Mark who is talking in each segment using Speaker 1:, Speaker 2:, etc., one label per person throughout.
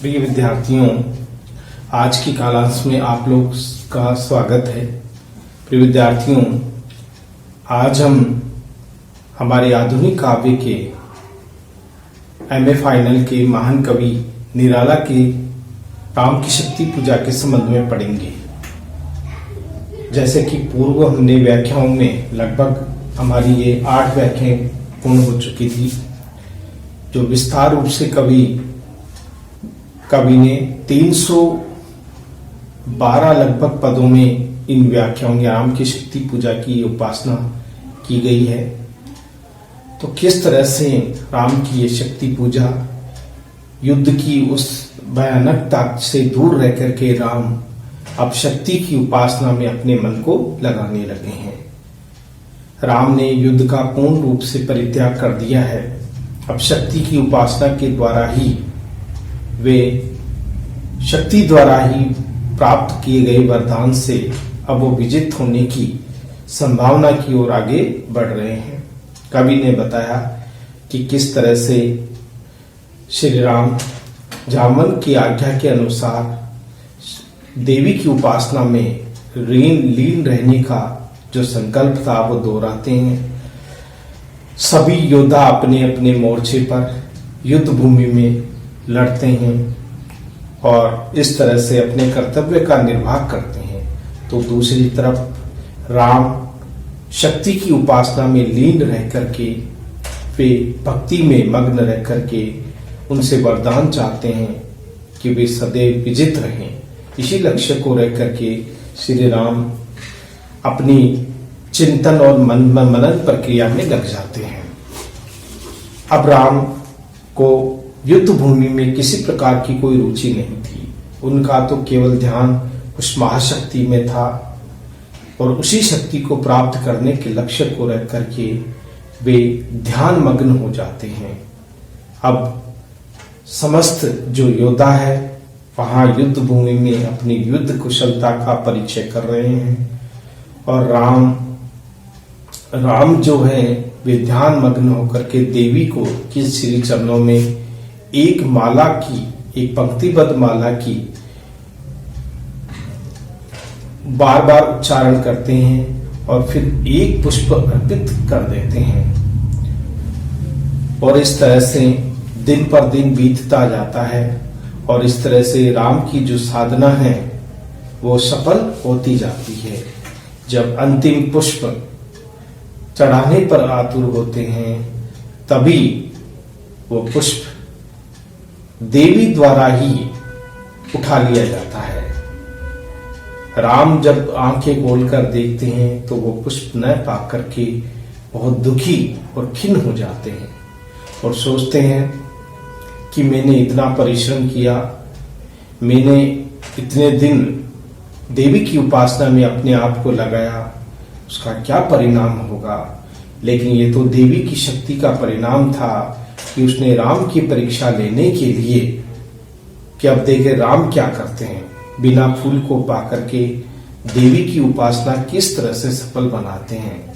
Speaker 1: प्रिय विद्यार्थियों, आज की कालांश में आप लोग का स्वागत है। प्रिय विद्यार्थियों, आज हम हमारे आधुनिक काव्य के एमए फाइनल के महान कवि निराला के राम की शक्ति पूजा के संबंध में पढ़ेंगे। जैसे कि पूर्व हमने व्याख्याओं में लगभग हमारी ये 8 व्याख्याएं पूर्ण हो चुकी थी, जो विस्तार रूप से कवि ने 312 लगभग पदों में इन व्याख्याओं या राम की शक्ति पूजा की उपासना की गई है। तो किस तरह से राम की ये शक्ति पूजा, युद्ध की उस भयानकता से दूर रह करके राम अब शक्ति की उपासना में अपने मन को लगाने लगे हैं। राम ने युद्ध का पूर्ण रूप से परित्याग कर दिया है। अब शक्ति की उपासना के द्वारा ही वे शक्ति द्वारा ही प्राप्त किए गए वरदान से अब वो विजित होने की संभावना की ओर आगे बढ़ रहे हैं। कवि ने बताया कि किस तरह से श्री राम जामवन की आज्ञा के अनुसार देवी की उपासना में लीन रहने का जो संकल्प था वो दोहराते हैं। सभी योद्धा अपने अपने मोर्चे पर युद्ध भूमि में लड़ते हैं और इस तरह से अपने कर्तव्य का निर्वाह करते हैं। तो दूसरी तरफ राम शक्ति की उपासना में लीन रह करके वे भक्ति में मग्न रह करके उनसे वरदान चाहते हैं कि वे सदैव विजित रहें। इसी लक्ष्य को रह करके श्री राम अपनी चिंतन और मनन प्रक्रिया में लग जाते हैं। अब राम को युद्ध भूमि में किसी प्रकार की कोई रुचि नहीं थी। उनका तो केवल ध्यान उस महाशक्ति में था और उसी शक्ति को प्राप्त करने के लक्ष्य को रख करके वे ध्यान मग्न हो जाते हैं। अब समस्त जो योद्धा है वहां युद्ध भूमि में अपनी युद्ध कुशलता का परिचय कर रहे हैं और राम जो है वे ध्यान मग्न होकर के देवी को की श्री चरणों में एक माला की, एक पंक्तिबद्ध माला की बार बार उच्चारण करते हैं और फिर एक पुष्प अर्पित कर देते हैं। और इस तरह से दिन पर दिन बीतता जाता है और इस तरह से राम की जो साधना है वो सफल होती जाती है। जब अंतिम पुष्प चढ़ाने पर आतुर होते हैं तभी वो पुष्प देवी द्वारा ही उठा लिया जाता है। राम जब आंखें खोलकर देखते हैं तो वो पुष्प न पा करके बहुत दुखी और खिन्न हो जाते हैं और सोचते हैं कि मैंने इतना परिश्रम किया, मैंने इतने दिन देवी की उपासना में अपने आप को लगाया, उसका क्या परिणाम होगा। लेकिन ये तो देवी की शक्ति का परिणाम था कि उसने राम की परीक्षा लेने के लिए कि अब देखे राम क्या करते हैं, बिना फूल को पाकर के देवी की उपासना किस तरह से सफल बनाते हैं।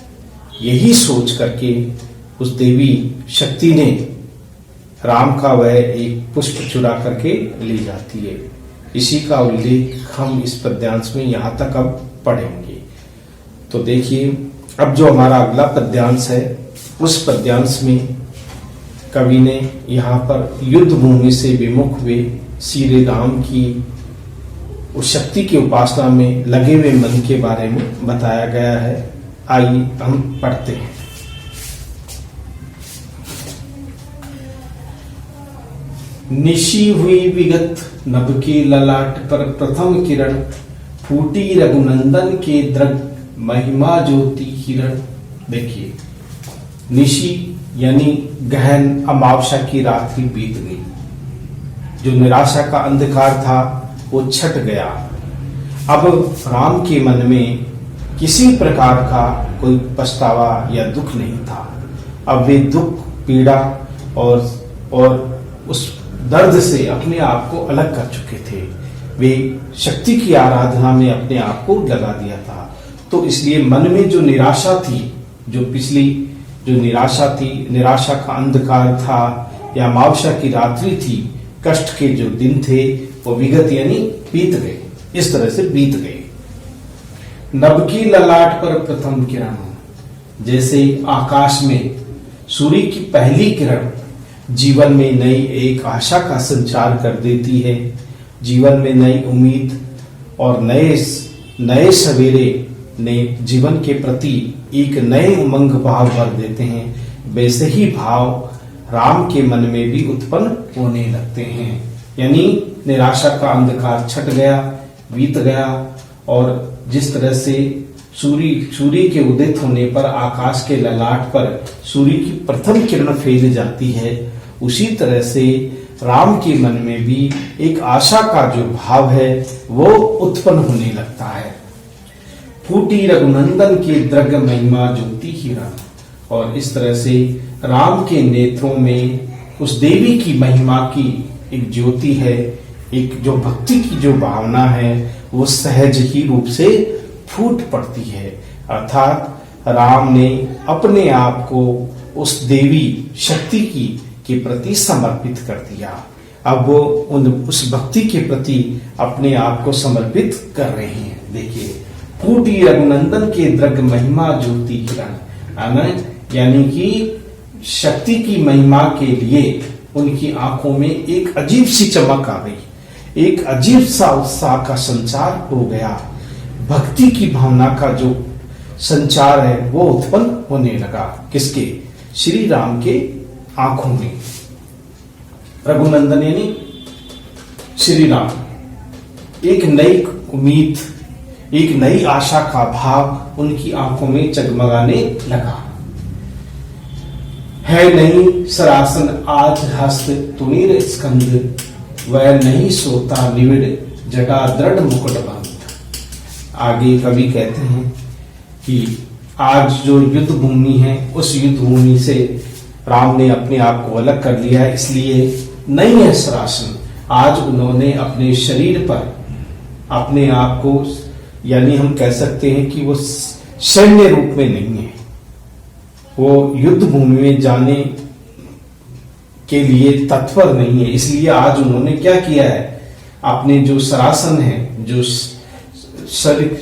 Speaker 1: यही सोच करके उस देवी शक्ति ने राम का वह एक पुष्प चुरा करके ले जाती है। इसी का उल्लेख हम इस पद्यांश में यहाँ तक अब पढ़ेंगे। तो देखिए, अब जो हमारा अगला पद्यांश है उस पद्यांश में कवि ने यहाँ पर युद्ध भूमि से विमुख हुए श्री राम की उस शक्ति की उपासना में लगे हुए मन के बारे में बताया गया है। आइए हम पढ़ते हैं। निशी हुई विगत नभ के ललाट पर प्रथम किरण, फूटी रघुनंदन के द्रग महिमा ज्योति हिरण। देखिए, निशी यानी गहन अमावस्या की रात्रि बीत गई। जो निराशा का अंधकार था वो छट गया। अब राम के मन में किसी प्रकार का कोई पछतावा या दुख नहीं था। अब वे दुख, पीड़ा और उस दर्द से अपने आप को अलग कर चुके थे। वे शक्ति की आराधना में अपने आप को लगा दिया था। तो इसलिए मन में जो निराशा थी, जो पिछली जो निराशा थी, निराशा का अंधकार था या अमावस्या की रात्रि थी, कष्ट के जो दिन थे वो विगत यानी बीत गए, इस तरह से बीत गए। नभ की ललाट पर प्रथम किरण, जैसे आकाश में सूर्य की पहली किरण जीवन में नई एक आशा का संचार कर देती है, जीवन में नई उम्मीद और नए सवेरे ने जीवन के प्रति एक नए उमंग भाव भर देते हैं, वैसे ही भाव राम के मन में भी उत्पन्न होने लगते हैं। यानी निराशा का अंधकार छट गया, बीत गया, और जिस तरह से सूर्य के उदित होने पर आकाश के ललाट पर सूर्य की प्रथम किरण फैल जाती है, उसी तरह से राम के मन में भी एक आशा का जो भाव है वो उत्पन्न होने लगता है। फूटी रघुनंदन के द्रग महिमा ज्योति हिरण, और इस तरह से राम के नेत्रों में उस देवी की महिमा की एक ज्योति है, एक जो भक्ति की जो भावना है वो सहज ही रूप से फूट पड़ती है। अर्थात राम ने अपने आप को उस देवी शक्ति के प्रति समर्पित कर दिया। अब वो उस भक्ति के प्रति अपने आप को समर्पित कर रहे हैं। देखिए, फूटी रघुनंदन के द्रग महिमा ज्योति किरण, यानी कि शक्ति की महिमा के लिए उनकी आंखों में एक अजीब सी चमक आ गई, एक अजीब सा उत्साह का संचार हो गया, भक्ति की भावना का जो संचार है वो उत्पन्न होने लगा। किसके? श्री राम के आंखों में। रघुनंदन यानी श्री राम, एक नई उम्मीद, एक नई आशा का भाव उनकी आंखों में जगमगाने लगा। है नहीं सरासन आज हस्त तुनीर स्कंद, वह नहीं सोता निविड़ जटा दृढ़ मुकुट बंद। आगे कवि कहते हैं कि आज जो युद्ध भूमि है उस युद्ध भूमि से राम ने अपने आप को अलग कर लिया है, इसलिए नहीं है सरासन। आज उन्होंने अपने शरीर पर अपने आप को, यानी हम कह सकते हैं कि वो सैन्य रूप में नहीं है, वो युद्ध भूमि में जाने के लिए तत्पर नहीं है। इसलिए आज उन्होंने क्या किया है, अपने जो सरासन है, जो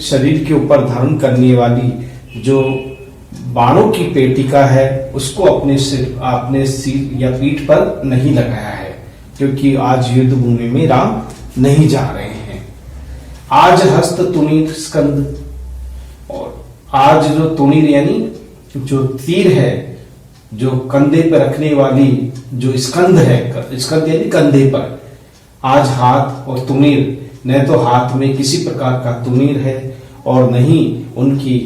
Speaker 1: शरीर के ऊपर धारण करने वाली जो बाणों की पेटिका है, उसको अपने सिर या पीठ पर नहीं लगाया है, क्योंकि आज युद्ध भूमि में राम नहीं जा रहे हैं। आज हस्त तुनीर स्कंद, और आज जो तुनीर यानी जो तीर है, जो कंधे पर रखने वाली जो स्कंद है, स्कंद यानी कंधे पर, आज हाथ और तुनीर, न तो हाथ में किसी प्रकार का तुनीर है और नहीं उनकी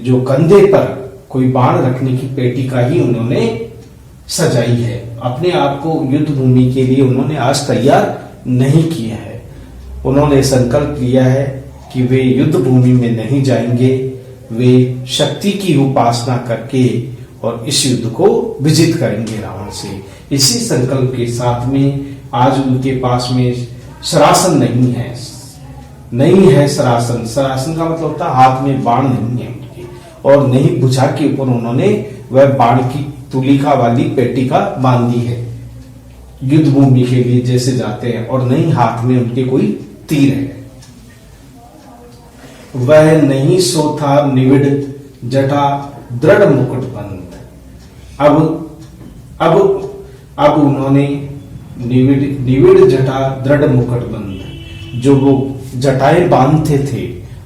Speaker 1: जो कंधे पर कोई बाण रखने की पेटिका ही उन्होंने सजाई है। अपने आप को युद्ध भूमि के लिए उन्होंने आज तैयार नहीं किया है। उन्होंने संकल्प लिया है कि वे युद्ध भूमि में नहीं जाएंगे, वे शक्ति की उपासना करके और इस युद्ध को विजित करेंगे रावण से। इसी संकल्प के साथ में आज उनके पास में सरासन नहीं है सरासन। सरासन का मतलब होता है हाथ में बाण नहीं है उनके, और नहीं भुजा के ऊपर उन्होंने वह बाण की तुलिका वाली पेटिका बांधी है, युद्ध भूमि के लिए जैसे जाते हैं, और नहीं हाथ में उनके कोई तीर है। वह नहीं सोथा निविड़ जटा दृढ़ मुकुट बंद। अब उन्होंने निविड़ जटा दृढ़ मुकुट बंद, जो वो जटाएं बांधते थे,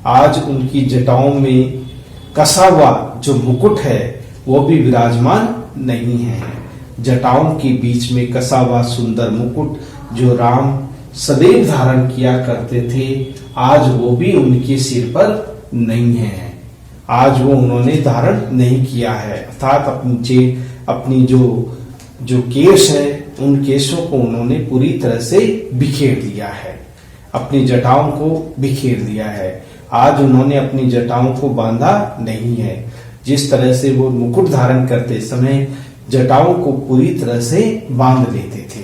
Speaker 1: आज उनकी जटाओं में कसा हुआ जो मुकुट है वो भी विराजमान नहीं है। जटाओं के बीच में कसा हुआ सुंदर मुकुट जो राम सदैव धारण किया करते थे, आज वो भी उनके सिर पर नहीं है, आज वो उन्होंने धारण नहीं किया है। अर्थात अपनी जो केश है, उन केशों को उन्होंने पूरी तरह से बिखेर दिया है, अपनी जटाओं को बिखेर दिया है। आज उन्होंने अपनी जटाओं को बांधा नहीं है। जिस तरह से वो मुकुट धारण करते समय जटाओं को पूरी तरह से बांध लेते थे,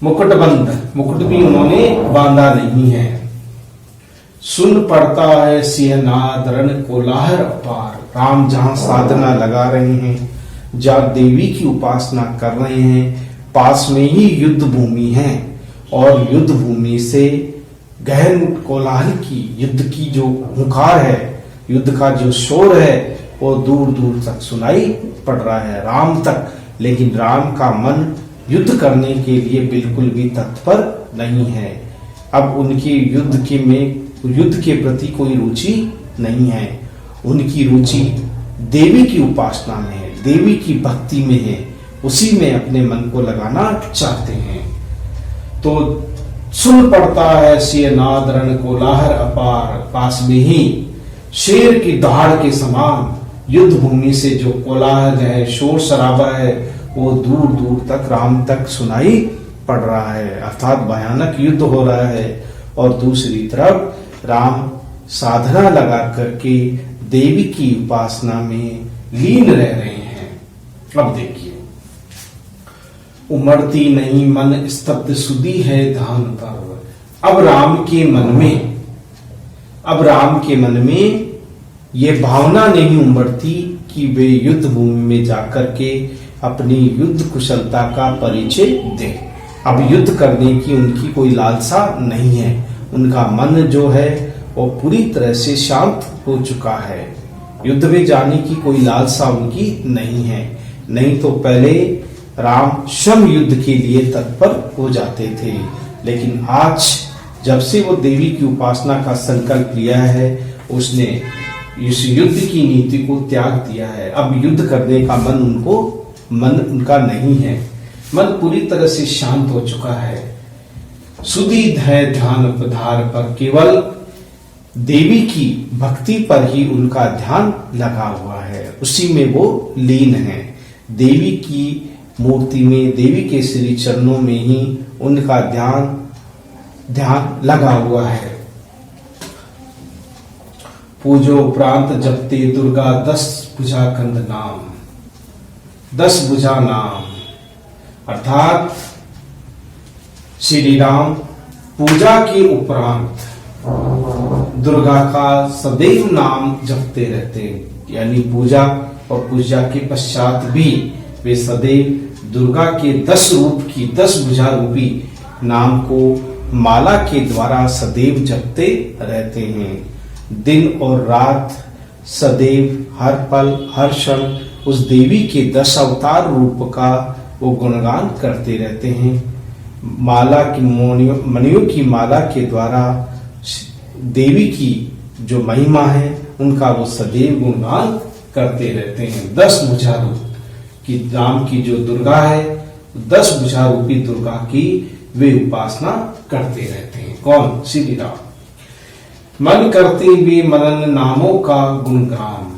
Speaker 1: मुकुट भी उन्होंने बांधा नहीं है। सुन पड़ता है सिंहनाद रण कोलाहल अपार। राम जहां साधना लगा रहे हैं, जहां देवी की उपासना कर रहे हैं, पास में ही युद्ध भूमि है और युद्ध भूमि से गहन कोलाहल की, युद्ध की जो हुंकार है, युद्ध का जो शोर है वो दूर दूर तक सुनाई पड़ रहा है, राम तक। लेकिन राम का मन युद्ध करने के लिए बिल्कुल भी तत्पर नहीं है। अब उनकी युद्ध के प्रति कोई रुचि नहीं है। उनकी रुचि देवी की उपासना में है, देवी की भक्ति में है, उसी में अपने मन को लगाना चाहते हैं। तो सुन पड़ता है सियनाद रण कोलाहल अपार, पास में ही शेर की दहाड़ के समान युद्ध भूमि से जो कोलाहल है, शोर शराबा है, वो दूर दूर तक राम तक सुनाई पड़ रहा है, अर्थात भयानक युद्ध हो रहा है। और दूसरी तरफ राम साधना लगा करके देवी की उपासना में लीन रह रहे हैं। अब देखिए, उमड़ती नहीं मन स्तब्ध सुधी है ध्यान पर। अब राम के मन में ये भावना नहीं उमड़ती कि वे युद्ध भूमि में जाकर के अपनी युद्ध कुशलता का परिचय दें। अब युद्ध करने की उनकी कोई लालसा नहीं है। उनका मन जो है वो पूरी तरह से शांत हो चुका है। युद्ध में जाने की कोई लालसा उनकी नहीं है। नहीं तो पहले राम स्वयं युद्ध के लिए तत्पर हो जाते थे, लेकिन आज जब से वो देवी की उपासना का संकल्प लिया है, उसने इस युद्ध की नीति को त्याग दिया है। अब युद्ध करने का मन उनका नहीं है। मन पूरी तरह से शांत हो चुका है। सुधि है ध्यान पधार पर, केवल देवी की भक्ति पर ही उनका ध्यान लगा हुआ है, उसी में वो लीन है। देवी की मूर्ति में, देवी के श्री चरणों में ही उनका ध्यान लगा हुआ है। पूजो उपरांत जपते दुर्गा 10 भुजा कंद नाम, 10 भुजा नाम, अर्थात श्री राम पूजा के उपरांत दुर्गा का सदैव नाम जपते रहते हैं। यानी पूजा और पूजा के पश्चात भी वे सदैव दुर्गा के 10 रूप की, 10 भुजा रूपी नाम को माला के द्वारा सदैव जपते रहते हैं। दिन और रात सदैव हर पल हर क्षण उस देवी के 10 अवतार रूप का वो गुणगान करते रहते हैं। माला की मणियों की माला के द्वारा देवी की जो महिमा है उनका वो सदैव गुणगान करते रहते हैं। 10 भुजा रूप की राम की जो दुर्गा है, 10 भुजा रूपी दुर्गा की वे उपासना करते रहते हैं। कौन? श्री राम। मन करते भी मनन नामों का गुणगान,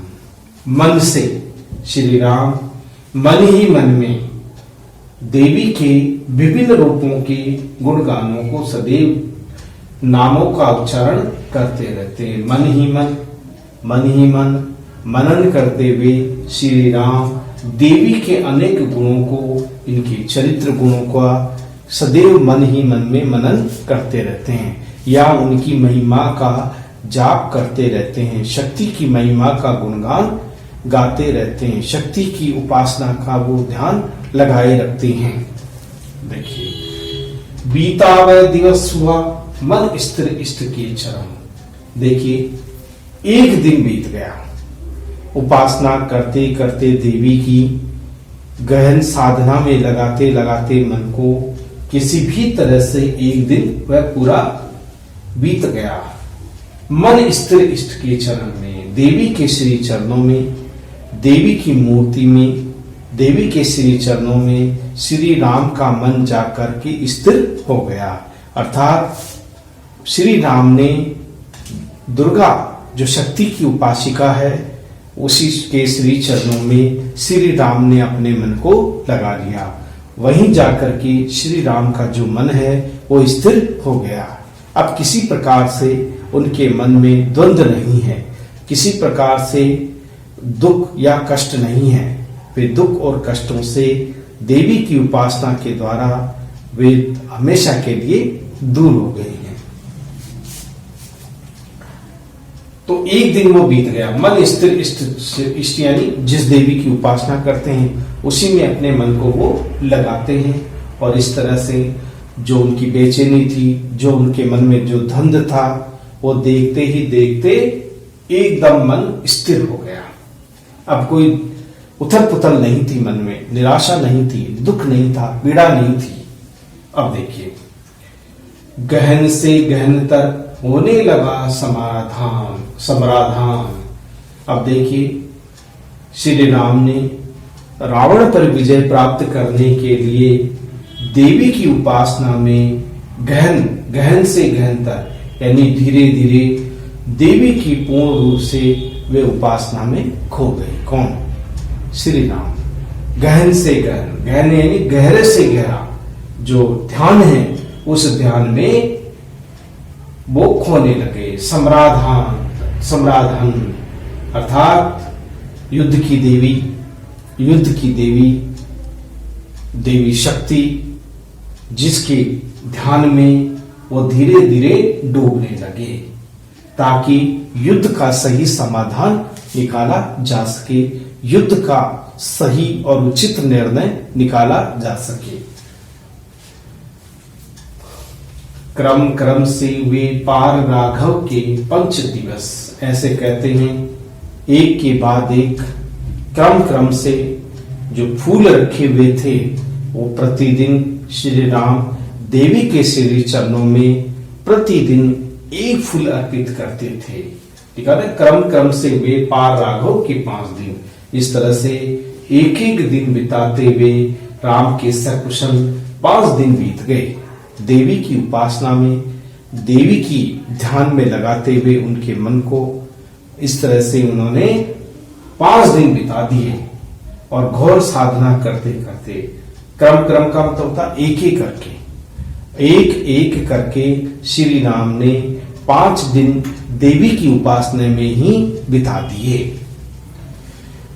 Speaker 1: मन से श्री राम मन ही मन में देवी के विभिन्न रूपों के गुणगानों को सदैव नामों का उच्चारण करते रहते हैं। मन ही मन मनन करते हुए श्री राम देवी के अनेक गुणों को, इनके चरित्र गुणों का सदैव मन ही मन में मनन करते रहते हैं, या उनकी महिमा का जाप करते रहते हैं, शक्ति की महिमा का गुणगान गाते रहते हैं, शक्ति की उपासना का वो ध्यान लगाए रखते हैं। देखिए, बीता वह दिवस हुआ मन स्थिर इष्ट के चरण। देखिए, एक दिन बीत गया उपासना करते करते, देवी की गहन साधना में लगाते लगाते मन को किसी भी तरह से एक दिन वह पूरा बीत गया। मन स्थिर इष्ट के चरण में, देवी के श्री चरणों में, देवी की मूर्ति में, देवी के श्री चरणों में श्री राम का मन जाकर के स्थिर हो गया। अर्थात श्री राम ने दुर्गा जो शक्ति की उपासिका है, उसी के श्री चरणों में श्री राम ने अपने मन को लगा लिया। वहीं जाकर के श्री राम का जो मन है वो स्थिर हो गया। अब किसी प्रकार से उनके मन में द्वंद्व नहीं है, किसी प्रकार से दुख या कष्ट नहीं है। वे दुख और कष्टों से देवी की उपासना के द्वारा वे हमेशा के लिए दूर हो गए हैं। तो एक दिन वो बीत गया। मन स्थिर इष्ट यानी जिस देवी की उपासना करते हैं उसी में अपने मन को वो लगाते हैं और इस तरह से जो उनकी बेचैनी थी, जो उनके मन में जो धंध था, वो देखते ही देखते एकदम मन स्थिर हो गया। अब कोई उथल पुथल नहीं थी मन में, निराशा नहीं थी, दुख नहीं था, पीड़ा नहीं थी। अब देखिए, गहन से गहनतर होने लगा समाधान। अब देखिए, श्री राम ने रावण पर विजय प्राप्त करने के लिए देवी की उपासना में गहन से गहनतर यानी धीरे धीरे देवी की पूर्ण रूप से वे उपासना में खो गए। कौन? श्री राम। गहन से गहन यानी गहरे से गहरा जो ध्यान है, उस ध्यान में वो खोने लगे। सम्राधान अर्थात युद्ध की देवी शक्ति, जिसके ध्यान में वो धीरे धीरे डूबने लगे ताकि युद्ध का सही समाधान निकाला जा सके, युद्ध का सही और उचित निर्णय निकाला जा सके। क्रम से वे पार राघव के 5 दिवस, ऐसे कहते हैं, एक के बाद एक क्रम से जो फूल रखे हुए थे वो प्रतिदिन श्री राम देवी के श्री चरणों में प्रतिदिन एक फूल अर्पित करते थे। ठीक है ना? क्रम से वे पार राघव के 5 दिन, इस तरह से एक एक दिन बिताते हुए राम के सकुशल 5 दिन बीत गए। देवी की उपासना में, देवी की ध्यान में लगाते हुए उनके मन को इस तरह से उन्होंने 5 दिन बिता दिए और घोर साधना करते करते, क्रम का मतलब होता एक करके श्री राम ने 5 दिन देवी की उपासना में ही बिता दिए।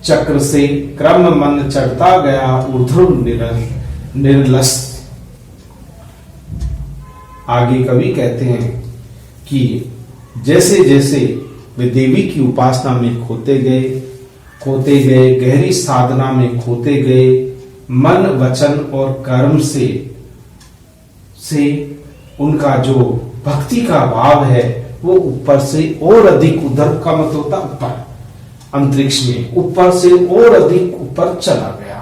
Speaker 1: चक्र से क्रम मन चढ़ता गया ऊर्ध्व निर्लस। आगे कवि कहते हैं कि जैसे जैसे वे देवी की उपासना में खोते गए, गहरी साधना में खोते गए, मन वचन और कर्म से उनका जो भक्ति का भाव है वो ऊपर से और अधिक, उधर का मतलब होता ऊपर, अंतरिक्ष में ऊपर से और अधिक ऊपर चला गया।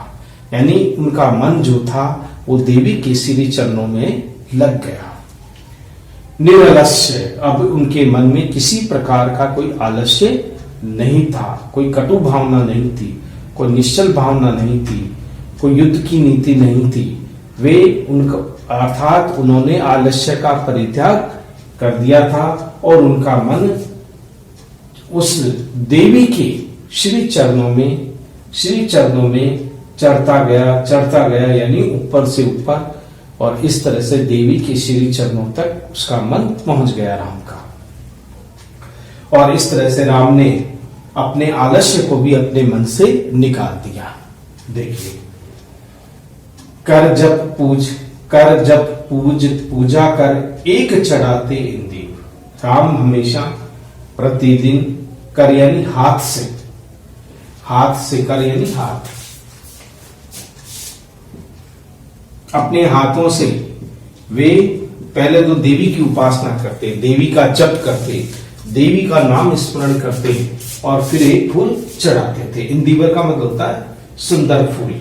Speaker 1: यानी उनका मन जो था वो देवी के श्री चरणों में लग गया। निरलस्य, अब उनके मन में किसी प्रकार का कोई आलस्य नहीं था, कोई कटु भावना नहीं थी, कोई निश्चल भावना नहीं थी, कोई युद्ध की नीति नहीं थी। वे उनका अर्थात उन्होंने आलस्य का परित्याग कर दिया था और उनका मन उस देवी के श्री चरणों में चढ़ता गया यानी ऊपर से ऊपर, और इस तरह से देवी के श्री चरणों तक उसका मन पहुंच गया राम का। और इस तरह से राम ने अपने आलस्य को भी अपने मन से निकाल दिया। देखिए, कर जब पूजा कर एक चढ़ाते इंदीव। राम हमेशा प्रतिदिन कर यानी हाथ से कर यानी हाथ, अपने हाथों से वे पहले तो देवी की उपासना करते, देवी का जप करते, देवी का नाम स्मरण करते और फिर एक फूल चढ़ाते थे। इंदिवर का मतलब होता है सुंदर फूल,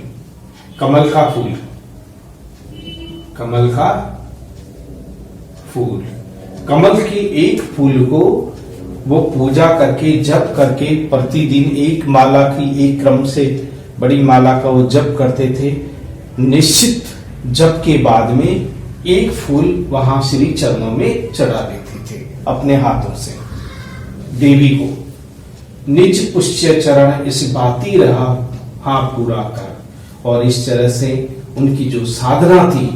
Speaker 1: कमल का फूल, कमल के एक फूल को वो पूजा करके जप करके प्रतिदिन एक माला की, एक क्रम से बड़ी माला का वो जप करते थे। निश्चित जप के बाद में एक फूल वहां श्री चरणों में चढ़ा देते थे अपने हाथों से देवी को। निज पुष्य चरण इस बाती रहा हाँ पूरा कर। और इस तरह से उनकी जो साधना थी,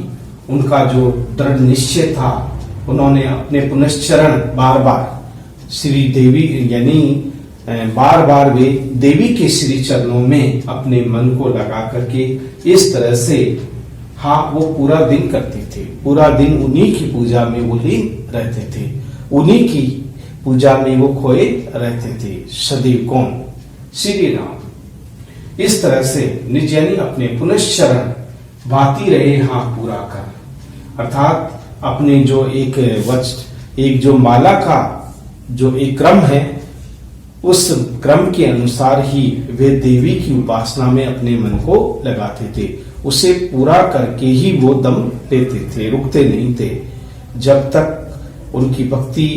Speaker 1: उनका जो दृढ़ निश्चय था, उन्होंने अपने पुनश्चरण बार श्री देवी यानी बार वे देवी के श्री चरणों में अपने मन को लगा करके इस तरह से वो पूरा दिन करते थे। पूरा दिन उन्हीं की पूजा में वो लीन रहते थे, उन्हीं की पूजा में वो खोए रहते थे सदैव। कौन? श्री राम। इस तरह से निज यानी अपने पुनश्चरण भाती रहे हाँ पूरा कर। अर्थात अपने जो एक जो माला का जो एक क्रम है, उस क्रम के अनुसार ही वे देवी की उपासना में अपने मन को लगाते थे। उसे पूरा करके ही वो दम लेते थे, रुकते नहीं थे। जब तक उनकी भक्ति,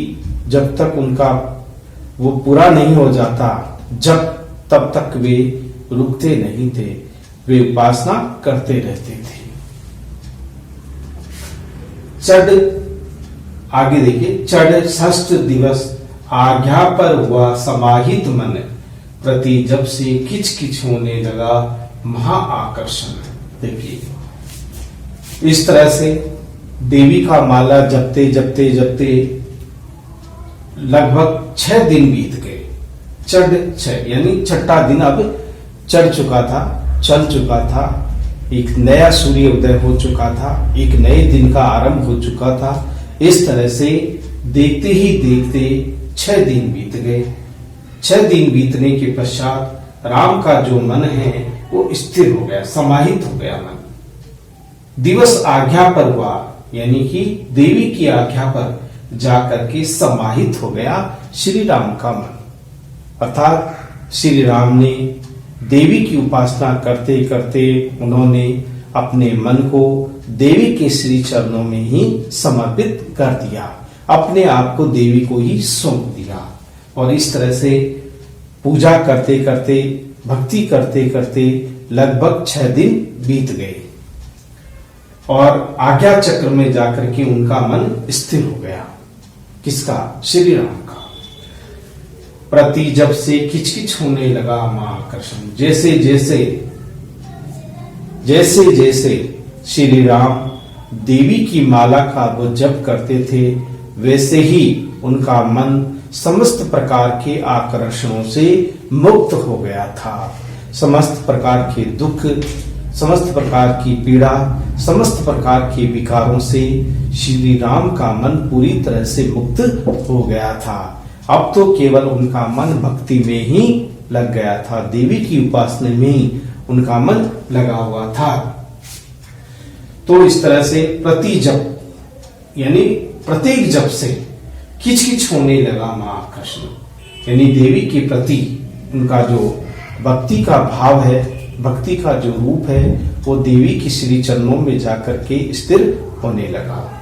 Speaker 1: जब तक उनका वो पूरा नहीं हो जाता, तब तक वे रुकते नहीं थे, वे उपासना करते रहते थे। आगे देखिए, चढ़ षष्ठ दिवस आज्ञा पर हुआ समाहित मन, प्रति जब से किच किच होने लगा महा आकर्षण। देखिए इस तरह से देवी का माला जपते जपते जपते लगभग 6 दिन बीत गए। यानी छठा दिन अब चल चुका था। एक नया सूर्य उदय हो चुका था, एक नए दिन का आरंभ हो चुका था। इस तरह से देखते ही देखते 6 दिन बीत गए। 6 दिन बीतने के पश्चात राम का जो मन है वो स्थिर हो गया, समाहित हो गया मन। दिवस आज्ञा पर हुआ, यानी कि देवी की आज्ञा पर जाकर के समाहित हो गया श्री राम का मन। अर्थात श्री राम ने देवी की उपासना करते करते उन्होंने अपने मन को देवी के श्री चरणों में ही समर्पित कर दिया, अपने आप को देवी को ही सौंप दिया। और इस तरह से पूजा करते करते, भक्ति करते करते लगभग 6 दिन बीत गए और आज्ञा चक्र में जाकर के उनका मन स्थिर हो गया। किसका? श्री राम का। प्रति जब से किचकिच होने लगा महाकर्षण, जैसे जैसे श्री राम देवी की माला का वो जप करते थे, वैसे ही उनका मन समस्त प्रकार के आकर्षणों से मुक्त हो गया था। समस्त प्रकार के दुख, समस्त प्रकार की पीड़ा, समस्त प्रकार के विकारों से श्री राम का मन पूरी तरह से मुक्त हो गया था। अब तो केवल उनका मन भक्ति में ही लग गया था, देवी की उपासना में ही उनका मन लगा हुआ था। तो इस तरह से प्रति जप, यानी प्रत्येक जप से किचकिच होने लगा महाकृष्ण, यानी देवी के प्रति उनका जो भक्ति का भाव है, भक्ति का जो रूप है, वो देवी की श्री चरणों में जाकर के स्थिर होने लगा।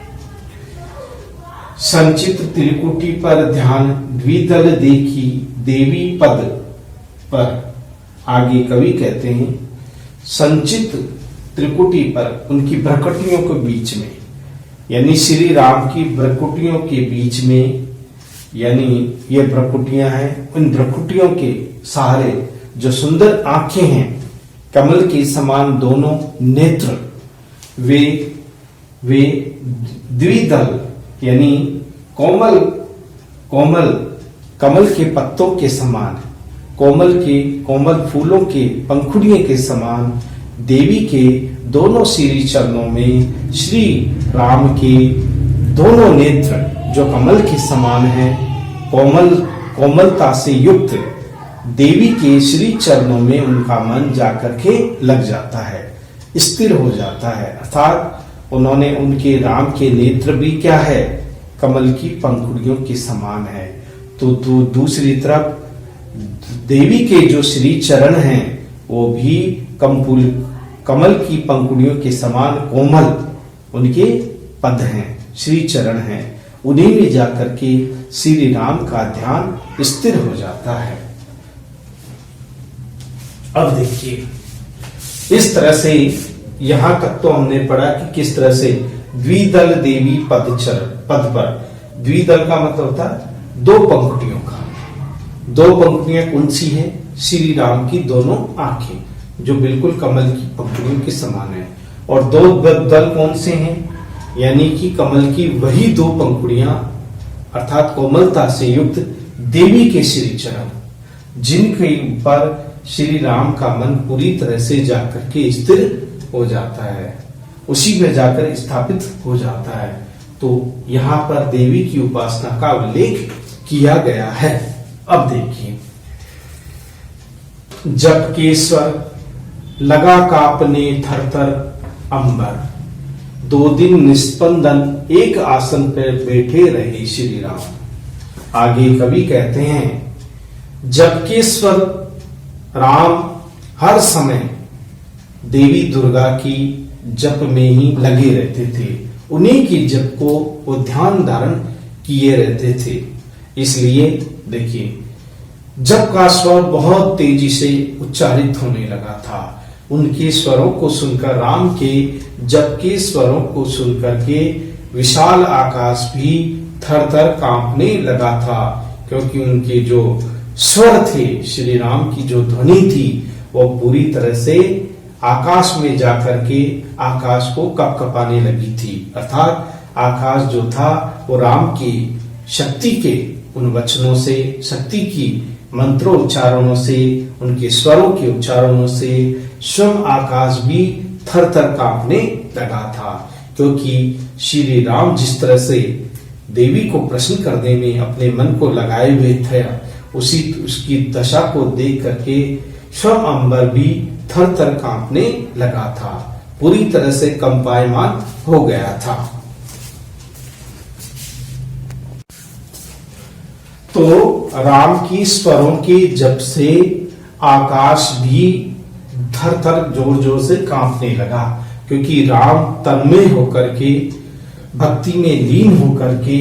Speaker 1: संचित त्रिकुटी पर ध्यान द्विदल देखी देवी पद पर। आगे कवि कहते हैं संचित त्रिकुटी पर, उनकी भ्रकुटियों के बीच में, यानी श्री राम की भ्रकुटियों के बीच में, यानी ये भ्रकुटियां हैं, उन भ्रकुटियों के सहारे जो सुंदर आंखें हैं, कमल के समान दोनों नेत्र, वे द्विदल यानी कोमल कमल के पत्तों के समान, कोमल फूलों के पंखुड़ियों के समान देवी के दोनों श्री चरणों में श्री राम के दोनों नेत्र जो कमल के समान है, कोमलता से युक्त देवी के श्री चरणों में उनका मन जाकर के लग जाता है, स्थिर हो जाता है। अर्थात उन्होंने, उनके राम के नेत्र भी क्या है? कमल की पंखुड़ियों के समान है। तो दूसरी तरफ देवी के जो श्री चरण हैं वो भी कमल की पंखुड़ियों के समान कोमल उनके पद हैं, श्री चरण हैं। उन्हीं में जाकर के श्री राम का ध्यान स्थिर हो जाता है। अब देखिए इस तरह से यहां तक तो हमने पढ़ा कि किस तरह से द्विदल देवी पद पर, द्विदल का मतलब होता है 2 पंखुड़ियों का। 2 पंखुड़ियां कौन सी है? श्री राम की दोनों आंखें जो बिल्कुल कमल की पंखुड़ियों के समान है। और 2 दल कौन से हैं? यानी कि कमल की वही 2 पंखुड़ियां, अर्थात कोमलता से युक्त देवी के श्री चरण, जिनके ऊपर श्री राम का मन पूरी तरह से जाकर के स्थिर हो जाता है, उसी में जाकर स्थापित हो जाता है। तो यहां पर देवी की उपासना का उल्लेख किया गया है। अब देखिए, जब के स्वर लगा कांपने थरथर, अंबर। 2 दिन निस्पंदन एक आसन पर बैठे रहे श्री राम। आगे कवि कहते हैं, जबकेश्वर राम हर समय देवी दुर्गा की जप में ही लगे रहते थे। उन्हीं की जप को वो ध्यान धारण किए रहते थे। इसलिए देखिए, जप का स्वर बहुत तेजी से उच्चारित होने लगा था। उनके स्वरों को सुनकर, राम के जप के स्वरों को सुनकर के विशाल आकाश भी थर थर कांपने लगा था, क्योंकि उनके जो स्वर थे, श्री राम की जो ध्वनि थी, वो पूरी तरह से आकाश में जाकर के आकाश को कपकपाने लगी थी। अर्थात आकाश जो था वो राम की शक्ति के उन वचनों से, शक्ति की मंत्रोच्चारणों से, उनके स्वरों के उच्चारणों से स्वयं आकाश भी थर थर कांपने लगा था। क्योंकि श्री राम जिस तरह से देवी को प्रसन्न करने में अपने मन को लगाए हुए थे, उसकी दशा को देख करके स्वयं अंबर भी थर थर कांपने लगा था, पूरी तरह से कंपायमान हो गया था। तो राम की स्वरों के जप से आकाश भी थर थर जोर जोर से कांपने लगा, क्योंकि राम तन्मय होकर के, भक्ति में लीन होकर के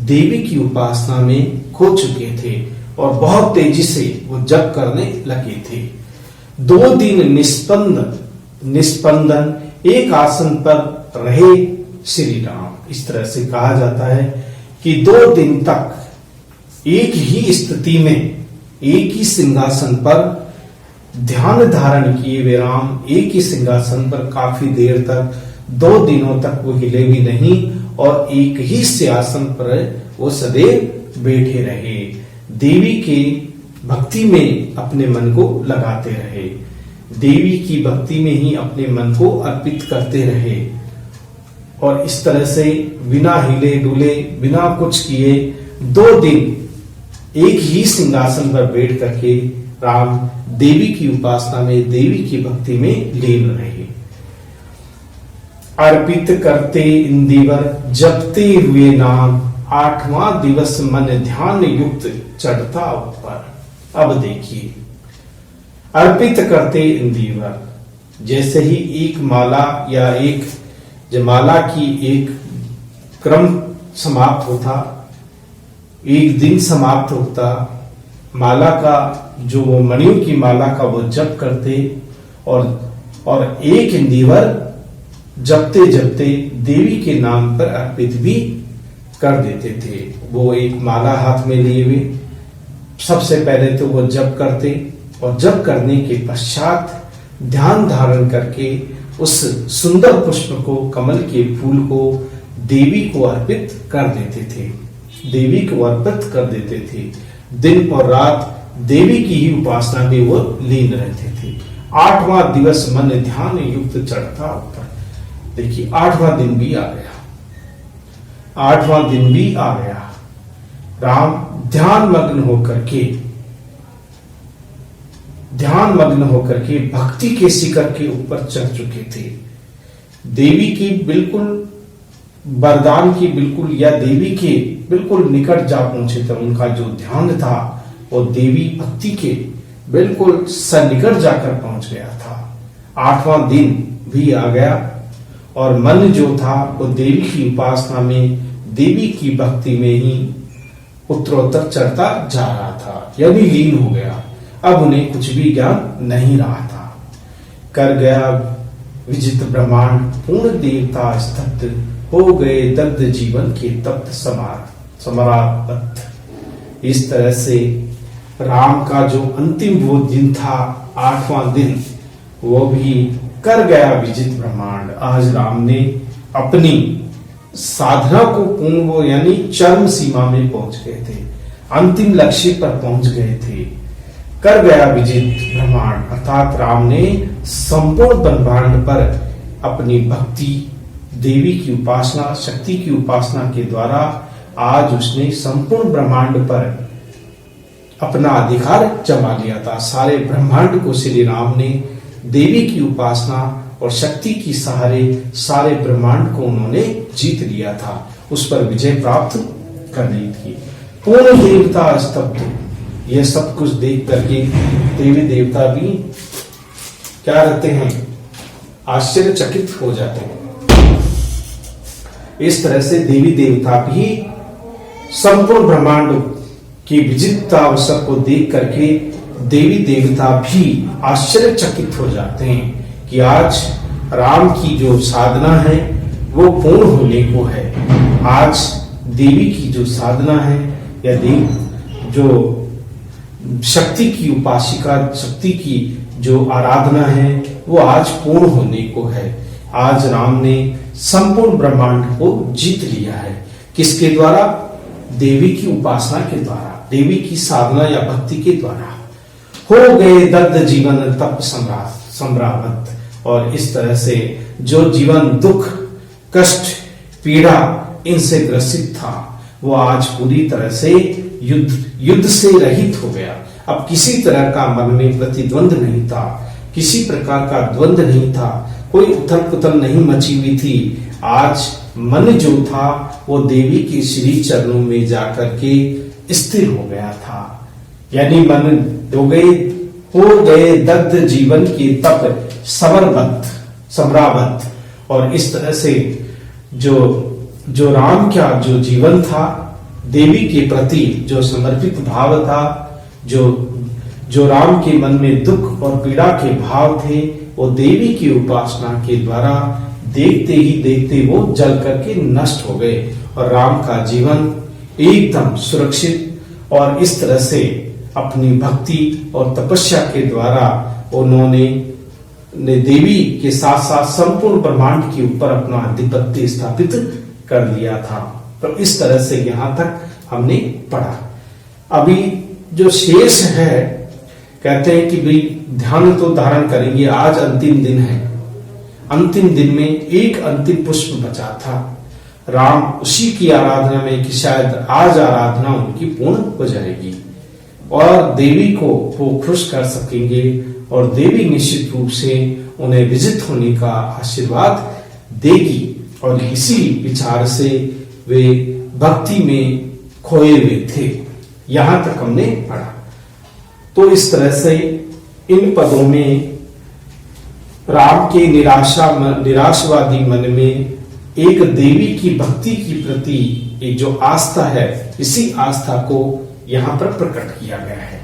Speaker 1: देवी की उपासना में खो चुके थे और बहुत तेजी से वो जप करने लगे थे। 2 दिन निस्पंदन एक आसन पर रहे श्री राम। इस तरह से कहा जाता है कि 2 दिन तक एक ही स्थिति में, एक ही सिंहासन पर ध्यान धारण किए वे राम एक ही सिंहासन पर काफी देर तक, 2 दिनों तक वो हिले भी नहीं और एक ही सिंहासन पर वो सदैव बैठे रहे। देवी के भक्ति में अपने मन को लगाते रहे, देवी की भक्ति में ही अपने मन को अर्पित करते रहे और इस तरह से बिना हिले डुले, बिना कुछ किए 2 दिन एक ही सिंहासन पर बैठ करके राम देवी की उपासना में, देवी की भक्ति में लीन रहे। अर्पित करते इंदिवर जपते हुए नाम, 8वां दिवस मन ध्यान युक्त चढ़ता ऊपर। अब देखिए, अर्पित करते इंदिवर, जैसे ही एक माला या एक जमाला की एक क्रम समाप्त होता, एक दिन समाप्त होता, माला का जो वो मणियों की माला का वो जप करते और एक इंदिवर जपते जपते देवी के नाम पर अर्पित भी कर देते थे। वो एक माला हाथ में लिए हुए सबसे पहले तो वो जप करते और जप करने के पश्चात ध्यान धारण करके उस सुंदर पुष्प को, कमल के फूल को देवी को अर्पित कर देते थे, देवी को अर्पित कर देते थे। दिन और रात देवी की ही उपासना में वो लीन रहते थे। 8वां दिवस मन ध्यान युक्त चढ़ता ऊपर। देखिए, 8वां दिन भी आ गया, 8वां दिन भी आ गया। राम ध्यान मग्न होकर के भक्ति के शिखर के ऊपर चढ़ चुके थे। देवी की बिल्कुल वरदान की बिल्कुल या देवी के बिल्कुल निकट जा पहुंचे थे। उनका जो ध्यान था वो देवी भक्ति के बिल्कुल सन्निकट जाकर पहुंच गया था। 8वां दिन भी आ गया और मन जो था वो देवी की उपासना में, देवी की भक्ति में ही उत्तरोत्तर चढ़ता जा रहा था, यह भी लीन हो गया। अब उन्हें कुछ भी ज्ञान नहीं रहा था। कर गया विजित ब्रह्मांड, पूर्ण देवता स्तब्ध हो गए, दग्ध जीवन के तप्त समराबद्ध। इस तरह से राम का जो अंतिम वो दिन था, 8वां दिन, वो भी कर गया विजित ब्रह्मांड। आज राम ने अपनी साधना को पूर्ण, वो यानी चरम सीमा में पहुंच गए थे, अंतिम लक्ष्य पर पहुंच गए थे। कर गया विजित ब्रह्मांड अर्थात राम ने संपूर्ण ब्रह्मांड पर अपनी भक्ति, देवी की उपासना, शक्ति की उपासना के द्वारा आज उसने संपूर्ण ब्रह्मांड पर अपना अधिकार जमा लिया था। सारे ब्रह्मांड को श्री राम ने देवी की उपासना और शक्ति की सहारे सारे ब्रह्मांड को उन्होंने जीत लिया था, उस पर विजय प्राप्त कर ली थी। पूर्ण देवता स्तब्ध। यह सब कुछ देख करके देवी देवता भी क्या रहते हैं, आश्चर्यचकित हो जाते हैं। इस तरह से देवी देवता भी संपूर्ण ब्रह्मांड की विजिता अवसर को देख करके देवी देवता भी आश्चर्यचकित हो जाते हैं कि आज राम की जो साधना है वो पूर्ण होने को है। आज देवी की जो साधना है या देव जो शक्ति की उपासिका, शक्ति की जो आराधना है वो आज पूर्ण होने को है। आज राम ने संपूर्ण ब्रह्मांड को जीत लिया है। किसके द्वारा? देवी की उपासना के द्वारा, देवी की साधना या भक्ति के द्वारा। हो गए दग्ध जीवन तप सम्रावत। और इस तरह से जो जीवन दुख, कष्ट, पीड़ा इनसे ग्रसित था वो आज पूरी तरह से युद्ध से रहित हो गया। अब किसी तरह का मन में प्रतिद्वंद नहीं था, किसी प्रकार का द्वंद नहीं था, कोई उथल पुथल नहीं मची हुई थी। आज मन जो था वो देवी के श्री चरणों में जाकर के स्थिर हो गया था। यानी मन हो गए दग्ध जीवन के तप सम्रावत। और इस तरह से जो राम का जो जीवन था, देवी के प्रति जो समर्पित भाव था, जो राम के मन में दुख और पीड़ा के भाव थे, वो देवी की उपासना के द्वारा देखते ही देखते वो जल करके नष्ट हो गए और राम का जीवन एकदम सुरक्षित और इस तरह से अपनी भक्ति और तपस्या के द्वारा उन्होंने देवी के साथ साथ संपूर्ण ब्रह्मांड के ऊपर अपना आधिपत्य स्थापित कर लिया था। तो इस तरह से यहां तक हमने पढ़ा। अभी जो शेष है, कहते हैं कि भाई ध्यान तो धारण करेंगे, आज अंतिम दिन है। अंतिम दिन में एक अंतिम पुष्प बचा था, राम उसी की आराधना में कि शायद आज आराधना उनकी पूर्ण हो जाएगी और देवी को वो खुश कर सकेंगे और देवी निश्चित रूप से उन्हें विजित होने का आशीर्वाद देगी। और इसी विचार से वे भक्ति में खोए हुए थे। यहां तक हमने पढ़ा। तो इस तरह से इन पदों में राम के निराशवादी मन में एक देवी की भक्ति की प्रति एक जो आस्था है, इसी आस्था को यहां पर प्रकट किया गया है।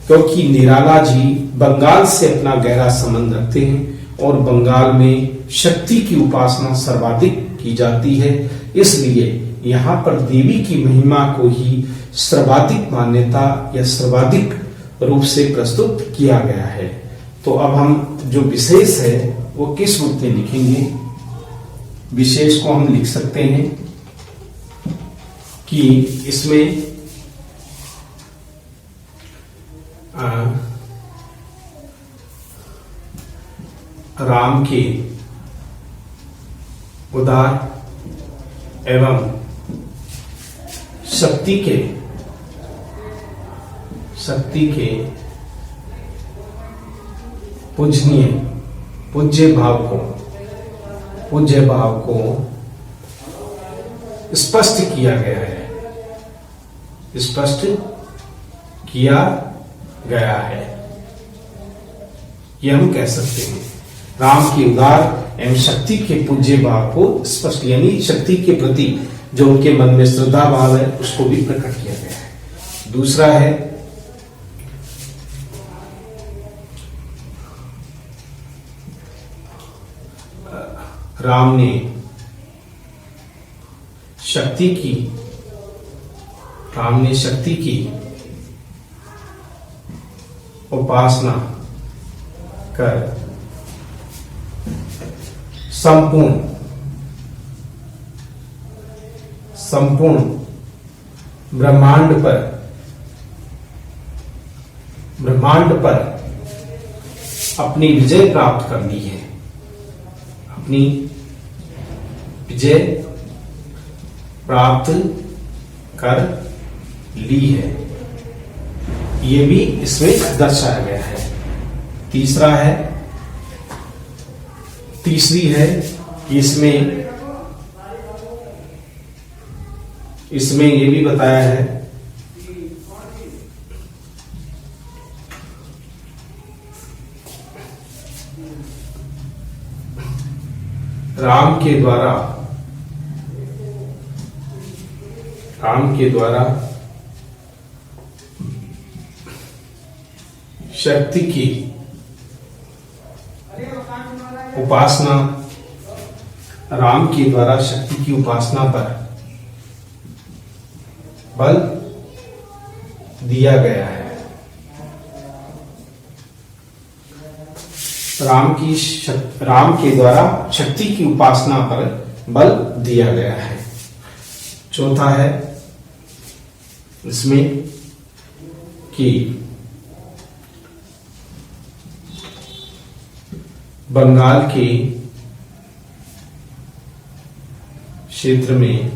Speaker 1: क्योंकि निराला जी बंगाल से अपना गहरा संबंध रखते हैं और बंगाल में शक्ति की उपासना सर्वाधिक की जाती है, इसलिए यहाँ पर देवी की महिमा को ही सर्वाधिक मान्यता या सर्वाधिक रूप से प्रस्तुत किया गया है। तो अब हम जो विशेष है वो किस रूप में लिखेंगे? विशेष को हम लिख सकते हैं कि इसमें राम के उदार एवं शक्ति के पूज्य भाव को स्पष्ट किया गया है, ये हम कह सकते हैं। राम के उदार एवं शक्ति के पूज्य भाव को स्पष्ट, यानी शक्ति के प्रति जो उनके मन में श्रद्धा भाव है उसको भी प्रकट किया गया है। दूसरा है राम ने शक्ति की उपासना कर संपूर्ण ब्रह्मांड पर अपनी विजय प्राप्त कर ली है, अपनी विजय प्राप्त कर ली है, ये भी इसमें दर्शाया गया है। तीसरा है तीसरी है कि इसमें ये भी बताया है राम के द्वारा शक्ति की उपासना, राम के द्वारा शक्ति की उपासना पर बल दिया गया है। राम के द्वारा शक्ति की उपासना पर बल दिया गया है। चौथा है इसमें कि बंगाल के क्षेत्र में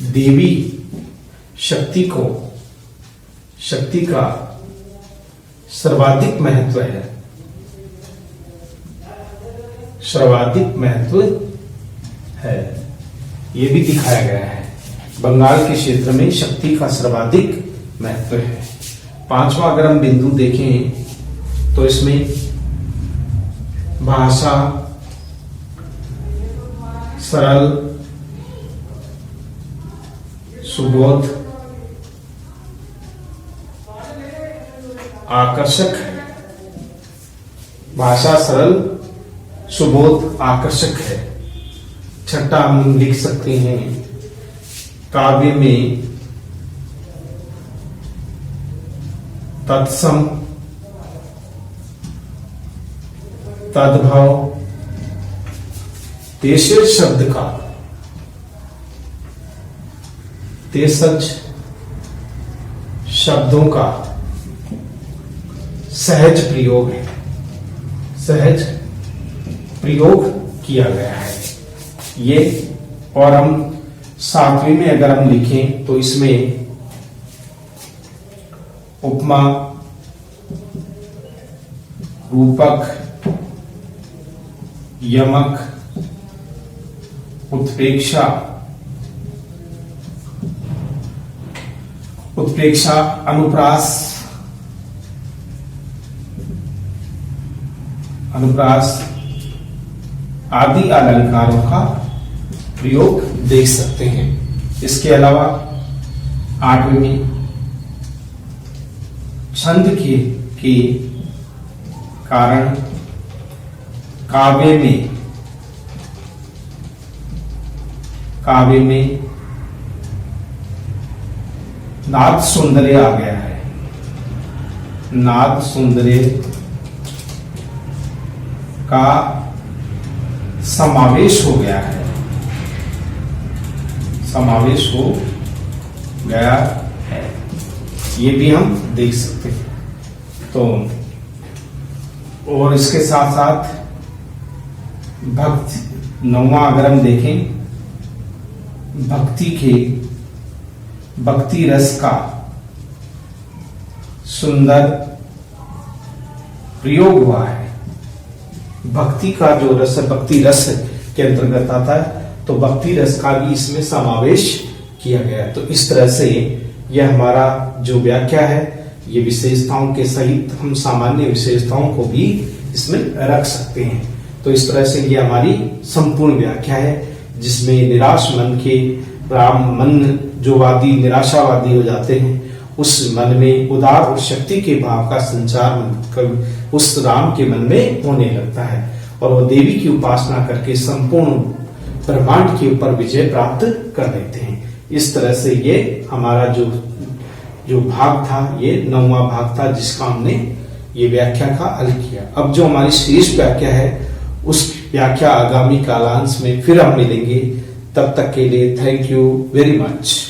Speaker 1: देवी शक्ति का सर्वाधिक महत्व है, सर्वाधिक महत्व है, ये भी दिखाया गया है। बंगाल के क्षेत्र में शक्ति का सर्वाधिक महत्व है। पांचवा अगर हम बिंदु देखें तो इसमें भाषा सरल, सुबोध, आकर्षक है। भाषा सरल, सुबोध, आकर्षक है। छठा हम लिख सकते हैं काव्य में तत्सम, तद्भव, तेसज शब्द का तेसज शब्दों का सहज प्रयोग है, सहज प्रयोग किया गया है ये। और हम सातवीं में अगर हम लिखें तो इसमें उपमा, रूपक, यमक, उत्प्रेक्षा, अनुप्रास आदि अलंकारों का प्रयोग देख सकते हैं। इसके अलावा आठवीं में छंद के कारण काव्य में नाद सौंदर्य आ गया है, नाद सौंदर्य का समावेश हो गया है, समावेश हो गया है, ये भी हम देख सकते हैं। तो और इसके साथ साथ भक्ति, नौवां अगर हम देखें भक्ति रस का सुंदर प्रयोग हुआ है। भक्ति का जो रस है, भक्ति रस के अंतर्गत आता है, तो भक्ति रस का भी इसमें समावेश किया गया है। तो इस तरह से यह हमारा जो व्याख्या है, ये विशेषताओं के सहित हम सामान्य विशेषताओं को भी इसमें रख सकते हैं। तो इस तरह से ये हमारी संपूर्ण व्याख्या है, जिसमें निराश मन के मन जो वादी निराशावादी हो जाते हैं, उस मन में उदार और शक्ति के भाव का संचार उस राम के मन में होने लगता है, और वो देवी की उपासना करके संपूर्ण ब्रह्मांड के ऊपर विजय प्राप्त कर लेते हैं। इस तरह से ये हमारा जो भाग था, ये 9वां भाग था, जिसका हमने ये व्याख्या का हल किया। अब जो हमारी शेष व्याख्या है, उस व्याख्या आगामी कालांश में फिर हम मिलेंगे। तब तक के लिए थैंक यू वेरी मच।